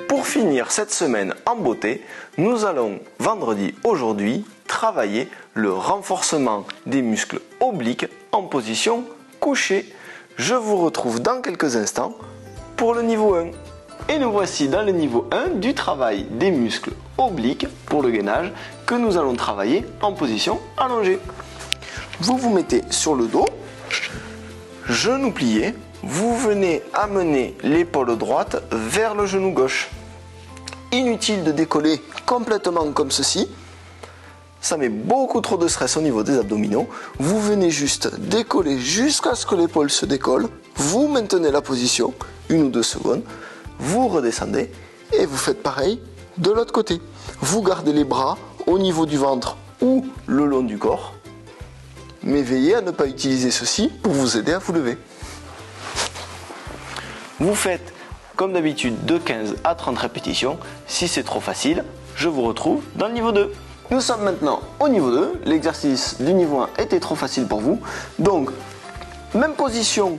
Pour finir cette semaine en beauté, nous allons vendredi aujourd'hui travailler le renforcement des muscles obliques en position couchée. Je vous retrouve dans quelques instants pour le niveau 1. Et nous voici dans le niveau 1 du travail des muscles obliques pour le gainage que nous allons travailler en position allongée. Vous vous mettez sur le dos, genou plié, vous venez amener l'épaule droite vers le genou gauche. Inutile de décoller complètement comme ceci, ça met beaucoup trop de stress au niveau des abdominaux. Vous venez juste décoller jusqu'à ce que l'épaule se décolle, vous maintenez la position 1 ou 2 secondes, vous redescendez et vous faites pareil de l'autre côté. Vous gardez les bras au niveau du ventre ou le long du corps, mais veillez à ne pas utiliser ceci pour vous aider à vous lever. Vous faites comme d'habitude de 15 à 30 répétitions. Si c'est trop facile, je vous retrouve dans le niveau 2. Nous sommes maintenant au niveau 2. L'exercice du niveau 1 était trop facile pour vous. Donc, même position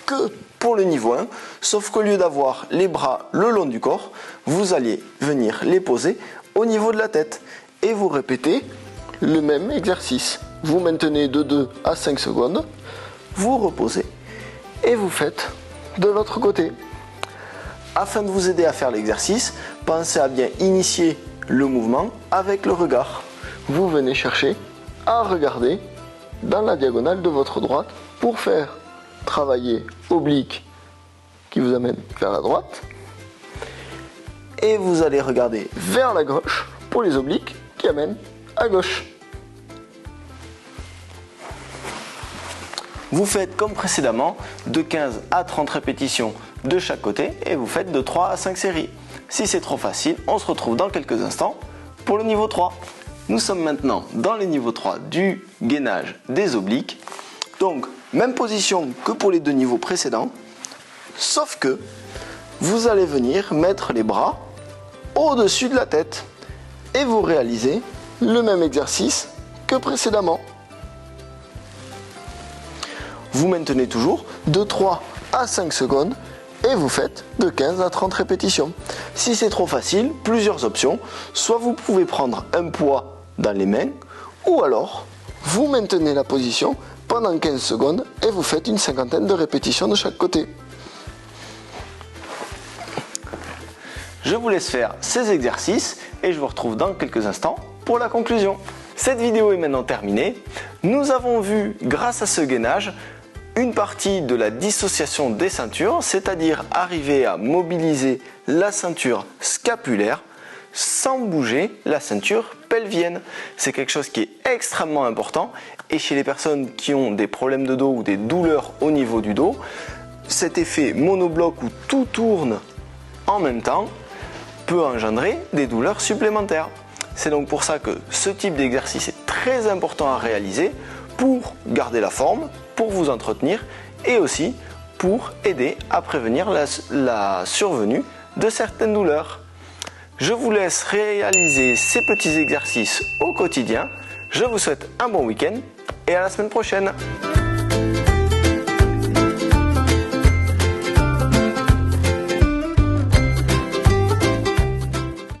que pour le niveau 1, sauf qu'au lieu d'avoir les bras le long du corps, vous allez venir les poser au niveau de la tête. Et vous répétez le même exercice. Vous maintenez de 2 à 5 secondes, vous reposez et vous faites de l'autre côté. Afin de vous aider à faire l'exercice, pensez à bien initier le mouvement avec le regard. Vous venez chercher à regarder dans la diagonale de votre droite pour faire travailler oblique qui vous amène vers la droite. Et vous allez regarder vers la gauche pour les obliques qui amènent à gauche. Vous faites comme précédemment de 15 à 30 répétitions de chaque côté et vous faites de 3 à 5 séries. Si c'est trop facile, on se retrouve dans quelques instants pour le niveau 3. Nous sommes maintenant dans le niveau 3 du gainage des obliques. Donc, même position que pour les 2 niveaux précédents, sauf que vous allez venir mettre les bras au-dessus de la tête et vous réalisez le même exercice que précédemment. Vous maintenez toujours de 3 à 5 secondes et vous faites de 15 à 30 répétitions. Si c'est trop facile, plusieurs options. Soit vous pouvez prendre un poids dans les mains ou alors vous maintenez la position pendant 15 secondes et vous faites une cinquantaine de répétitions de chaque côté. Je vous laisse faire ces exercices et je vous retrouve dans quelques instants pour la conclusion. Cette vidéo est maintenant terminée. Nous avons vu, grâce à ce gainage, une partie de la dissociation des ceintures, c'est-à-dire arriver à mobiliser la ceinture scapulaire sans bouger la ceinture pelvienne. C'est quelque chose qui est extrêmement important et chez les personnes qui ont des problèmes de dos ou des douleurs au niveau du dos, cet effet monobloc où tout tourne en même temps peut engendrer des douleurs supplémentaires. C'est donc pour ça que ce type d'exercice est très important à réaliser pour garder la forme, pour vous entretenir et aussi pour aider à prévenir la survenue de certaines douleurs. Je vous laisse réaliser ces petits exercices au quotidien. Je vous souhaite un bon week-end et à la semaine prochaine.